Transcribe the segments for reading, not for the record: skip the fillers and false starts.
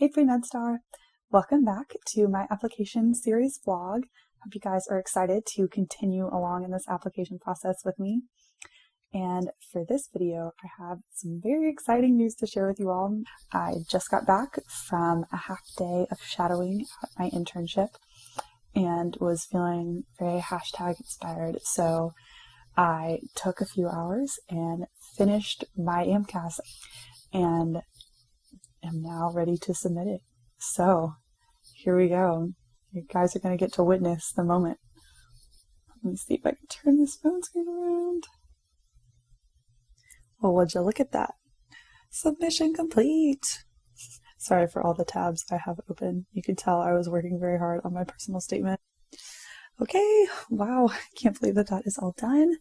Hey Pre-Med welcome back to my application series vlog. Hope you guys are excited to continue along in this application process with me. And for this video, I have some very exciting news to share with you all. I just got back from a half day of shadowing at my internship and was feeling very #inspired. So I took a few hours and finished my AMCAS and am now ready to submit it. So here we go. You guys are going to get to witness the moment. Let me see if I can turn this phone screen around. Well, would you look at that? Submission complete. Sorry for all the tabs I have open. You can tell I was working very hard on my personal statement. Okay, wow, can't believe that that is all done.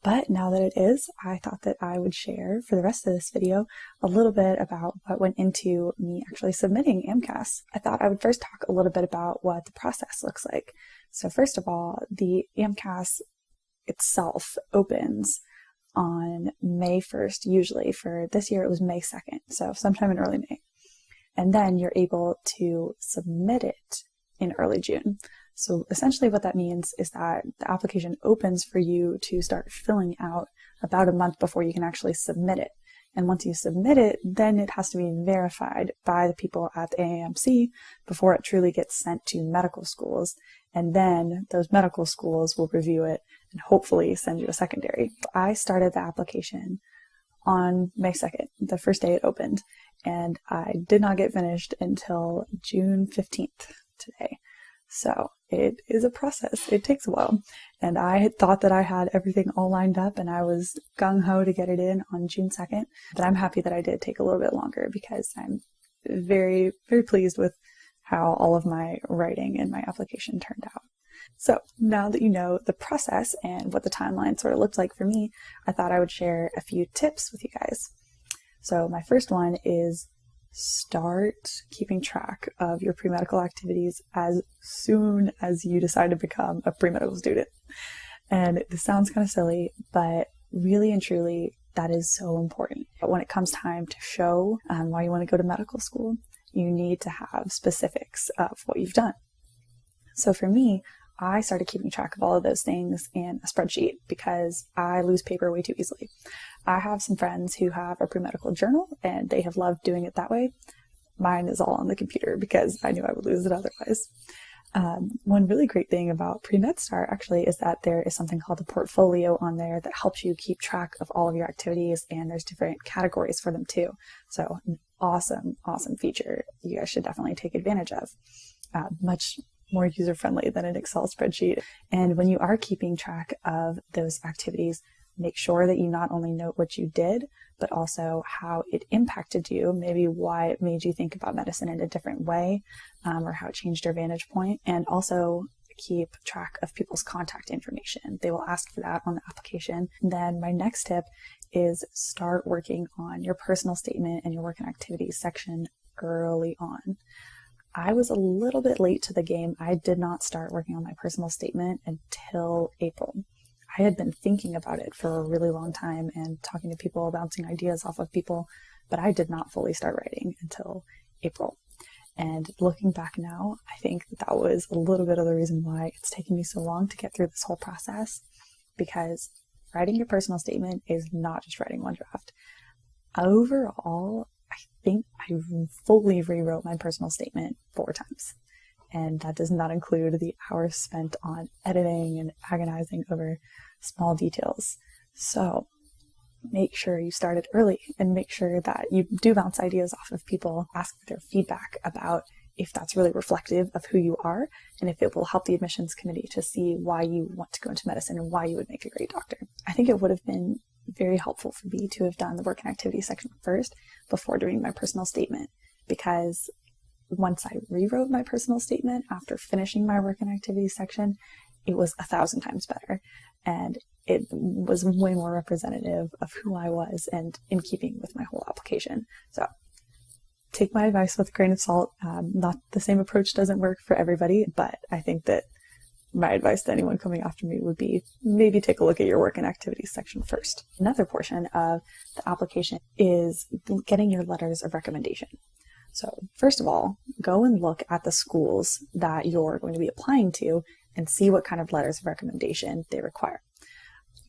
But now that it is, I thought that I would share for the rest of this video a little bit about what went into me actually submitting AMCAS. I thought I would first talk a little bit about what the process looks like. So first of all, the AMCAS itself opens on May 1st, usually. For this year it was May 2nd, so sometime in early May. And then you're able to submit it in early June. So essentially what that means is that the application opens for you to start filling out about a month before you can actually submit it. And once you submit it, then it has to be verified by the people at the AAMC before it truly gets sent to medical schools. And then those medical schools will review it and hopefully send you a secondary. I started the application on May 2nd, the first day it opened, and I did not get finished until June 15th today. So it is a process. It takes a while. And I had thought that I had everything all lined up and I was gung-ho to get it in on June 2nd. But I'm happy that I did take a little bit longer because I'm very, very pleased with how all of my writing and my application turned out. So now that you know the process and what the timeline sort of looked like for me, I thought I would share a few tips with you guys. So my first one is start keeping track of your pre-medical activities as soon as you decide to become a pre-medical student. And this sounds kind of silly, but really and truly, that is so important. But when it comes time to show why you want to go to medical school, you need to have specifics of what you've done. So for me, I started keeping track of all of those things in a spreadsheet because I lose paper way too easily. I have some friends who have a pre-medical journal and they have loved doing it that way. Mine is all on the computer because I knew I would lose it otherwise. One really great thing about Pre-MedStar actually is that there is something called a portfolio on there that helps you keep track of all of your activities, and there's different categories for them too. So an awesome, awesome feature you guys should definitely take advantage of. Much more user-friendly than an Excel spreadsheet. And when you are keeping track of those activities, make sure that you not only note what you did, but also how it impacted you, maybe why it made you think about medicine in a different way, or how it changed your vantage point, and also keep track of people's contact information. They will ask for that on the application. And then my next tip is start working on your personal statement and your work and activities section early on. I was a little bit late to the game. I did not start working on my personal statement until April. I had been thinking about it for a really long time and talking to people, bouncing ideas off of people, but I did not fully start writing until April. And looking back now, I think that that was a little bit of the reason why it's taken me so long to get through this whole process, because writing your personal statement is not just writing one draft. Overall, I think I fully rewrote my personal statement 4 times. And that does not include the hours spent on editing and agonizing over small details. So make sure you start it early and make sure that you do bounce ideas off of people, ask for their feedback about if that's really reflective of who you are and if it will help the admissions committee to see why you want to go into medicine and why you would make a great doctor. I think it would have been very helpful for me to have done the work and activity section first before doing my personal statement, because once I rewrote my personal statement after finishing my work and activity section, it was 1,000 times better. And it was way more representative of who I was and in keeping with my whole application. So take my advice with a grain of salt. Not the same approach doesn't work for everybody, but I think that my advice to anyone coming after me would be maybe take a look at your work and activities section first. Another portion of the application is getting your letters of recommendation. So first of all, go and look at the schools that you're going to be applying to and see what kind of letters of recommendation they require.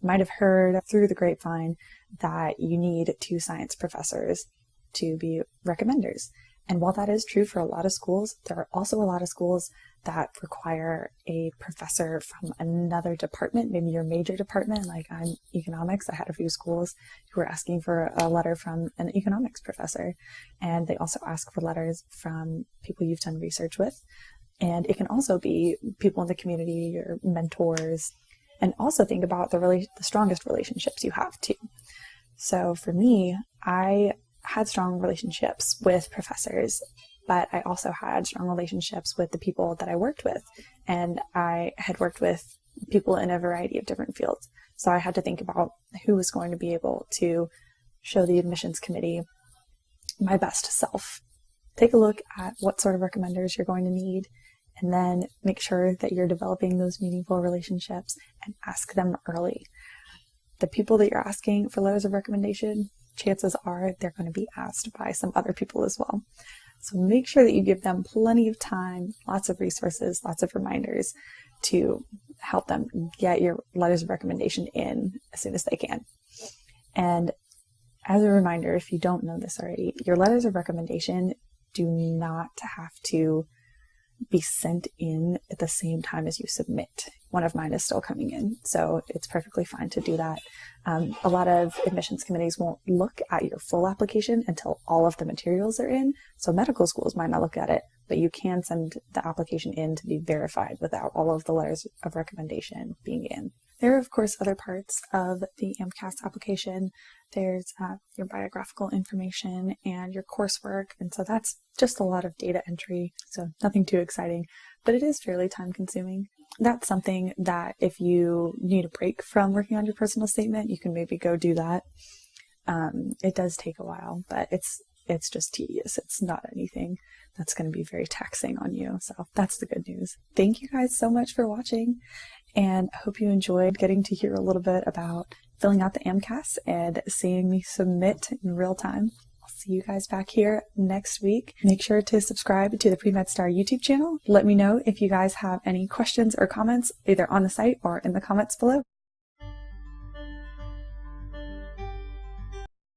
You might have heard through the grapevine that you need 2 science professors to be recommenders. And while that is true for a lot of schools, there are also a lot of schools that require a professor from another department, maybe your major department. Like I'm economics. I had a few schools who were asking for a letter from an economics professor. And they also ask for letters from people you've done research with. And it can also be people in the community, your mentors, and also think about the strongest relationships you have too. So for me, I had strong relationships with professors, but I also had strong relationships with the people that I worked with. And I had worked with people in a variety of different fields. So I had to think about who was going to be able to show the admissions committee my best self. Take a look at what sort of recommenders you're going to need, and then make sure that you're developing those meaningful relationships and ask them early. The people that you're asking for letters of recommendation, chances are they're going to be asked by some other people as well. So make sure that you give them plenty of time, lots of resources, lots of reminders to help them get your letters of recommendation in as soon as they can. And as a reminder, if you don't know this already, your letters of recommendation do not have to be sent in at the same time as you submit. One of mine is still coming in, so it's perfectly fine to do that. A lot of admissions committees won't look at your full application until all of the materials are in. So medical schools might not look at it, but you can send the application in to be verified without all of the letters of recommendation being in. There are, of course, other parts of the AMCAS application. There's your biographical information and your coursework, and so that's just a lot of data entry, so nothing too exciting, but it is fairly time-consuming. That's something that if you need a break from working on your personal statement, you can maybe go do that. It does take a while, but it's just tedious. It's not anything that's going to be very taxing on you, so that's the good news. Thank you guys so much for watching, and I hope you enjoyed getting to hear a little bit about filling out the AMCAS and seeing me submit in real time. I'll see you guys back here next week. Make sure to subscribe to the Pre-Med Star YouTube channel. Let me know if you guys have any questions or comments either on the site or in the comments below.